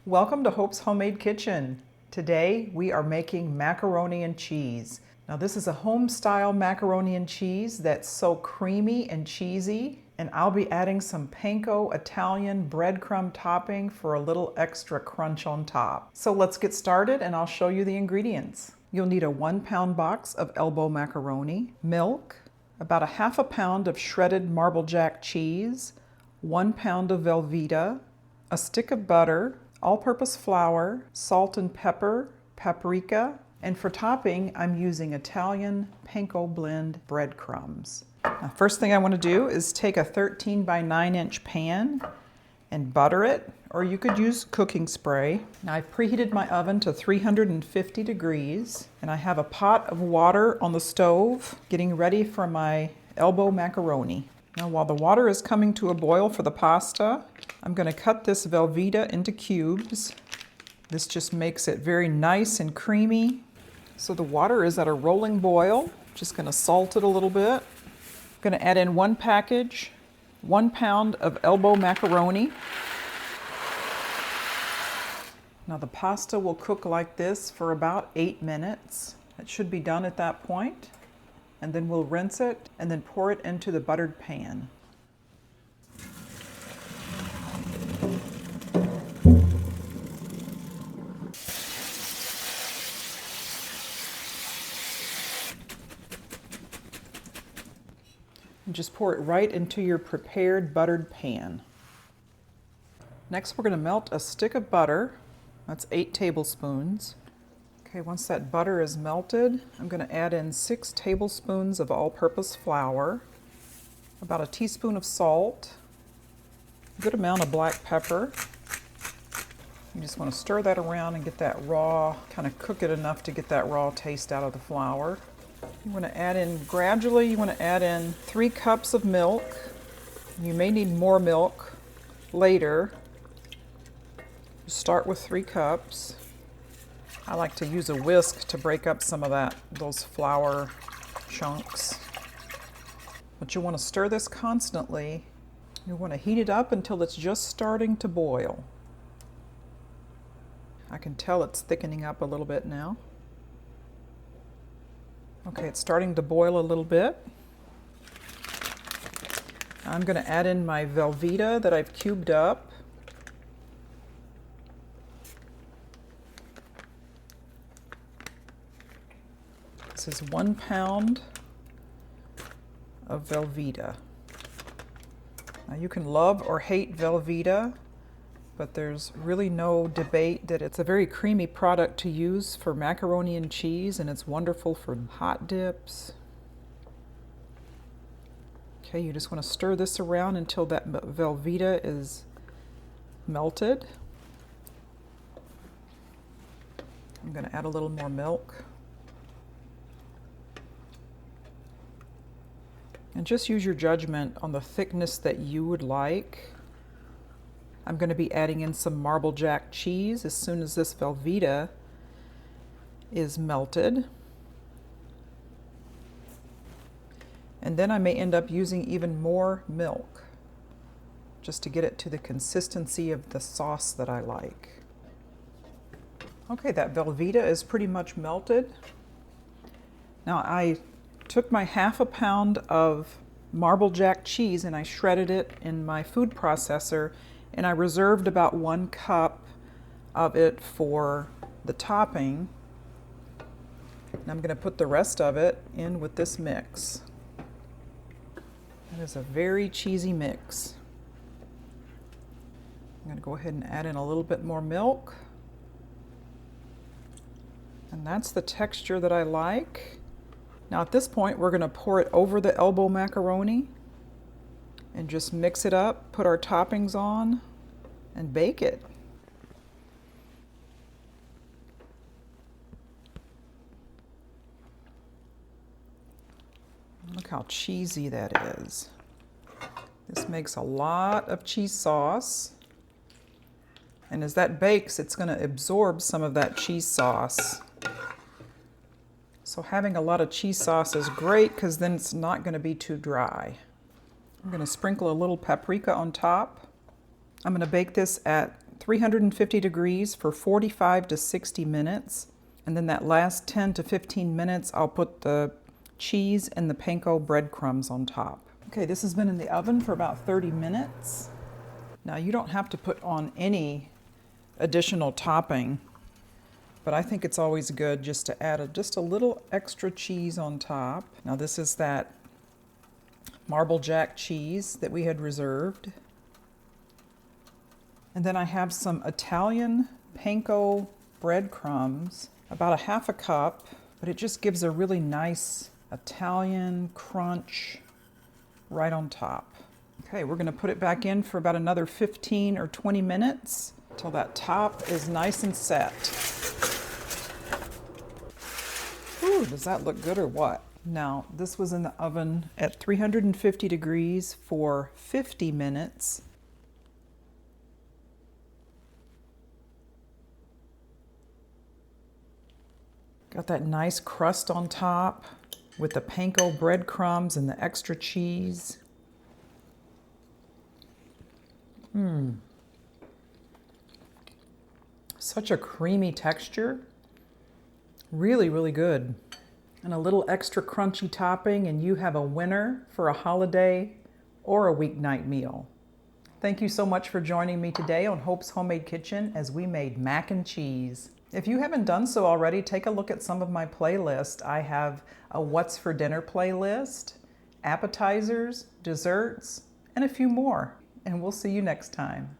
Welcome to Hope's Homemade Kitchen. Today we are making macaroni and cheese. Now this is a home-style macaroni and cheese that's so creamy and cheesy, and I'll be adding some Panko Italian breadcrumb topping for a little extra crunch on top. So let's get started and I'll show you the ingredients. You'll need a 1-pound box of elbow macaroni, milk, about a half a pound of shredded Marble Jack cheese, 1 pound of Velveeta, a stick of butter, all-purpose flour, salt and pepper, paprika, and for topping, I'm using Italian Panko blend breadcrumbs. Now, first thing I want to do is take a 13 by 9 inch pan and butter it, or you could use cooking spray. Now I've preheated my oven to 350 degrees, and I have a pot of water on the stove getting ready for my elbow macaroni. Now while the water is coming to a boil for the pasta, I'm going to cut this Velveeta into cubes. This just makes it very nice and creamy. So the water is at a rolling boil. Just going to salt it a little bit. I'm going to add in 1 package, 1 pound of elbow macaroni. Now the pasta will cook like this for about 8 minutes. It should be done at that point. And then we'll rinse it and then pour it into the buttered pan. And just pour it right into your prepared buttered pan. Next, we're going to melt a stick of butter. That's 8 tablespoons. Okay, once that butter is melted, I'm going to add in 6 tablespoons of all-purpose flour, about a teaspoon of salt, a good amount of black pepper. You just want to stir that around and get that raw, kind of cook it enough to get that raw taste out of the flour. You want to add in gradually, you want to add in 3 cups of milk. You may need more milk later. Start with 3 cups. I like to use a whisk to break up some of those flour chunks. But you want to stir this constantly. You want to heat it up until it's just starting to boil. I can tell it's thickening up a little bit now. Okay, it's starting to boil a little bit. I'm going to add in my Velveeta that I've cubed up. This is 1 pound of Velveeta. Now you can love or hate Velveeta, but there's really no debate that it's a very creamy product to use for macaroni and cheese, and it's wonderful for hot dips. Okay, you just want to stir this around until that Velveeta is melted. I'm going to add a little more milk. And just use your judgment on the thickness that you would like. I'm going to be adding in some Marble Jack cheese as soon as this Velveeta is melted. And then I may end up using even more milk just to get it to the consistency of the sauce that I like. Okay, that Velveeta is pretty much melted. Now I took my half a pound of Marble Jack cheese and I shredded it in my food processor, and I reserved about 1 cup of it for the topping. And I'm going to put the rest of it in with this mix. It is a very cheesy mix. I'm going to go ahead and add in a little bit more milk. And that's the texture that I like. Now at this point, we're going to pour it over the elbow macaroni and just mix it up, put our toppings on, and bake it. Look how cheesy that is. This makes a lot of cheese sauce. And as that bakes, it's going to absorb some of that cheese sauce. So having a lot of cheese sauce is great because then it's not going to be too dry. I'm going to sprinkle a little paprika on top. I'm going to bake this at 350 degrees for 45 to 60 minutes. And then that last 10 to 15 minutes, I'll put the cheese and the panko breadcrumbs on top. Okay, this has been in the oven for about 30 minutes. Now you don't have to put on any additional topping, but I think it's always good just to add just a little extra cheese on top. Now this is that Marble Jack cheese that we had reserved. And then I have some Italian panko breadcrumbs, about a half a cup, but it just gives a really nice Italian crunch right on top. Okay, we're gonna put it back in for about another 15 or 20 minutes until that top is nice and set. Ooh, does that look good or what? Now, this was in the oven at 350 degrees for 50 minutes. Got that nice crust on top with the panko breadcrumbs and the extra cheese. Such a creamy texture. Really, really good. And a little extra crunchy topping, and you have a winner for a holiday or a weeknight meal. Thank you so much for joining me today on Hope's Homemade Kitchen as we made mac and cheese. If you haven't done so already, take a look at some of my playlists. I have a What's for Dinner playlist, appetizers, desserts, and a few more. And we'll see you next time.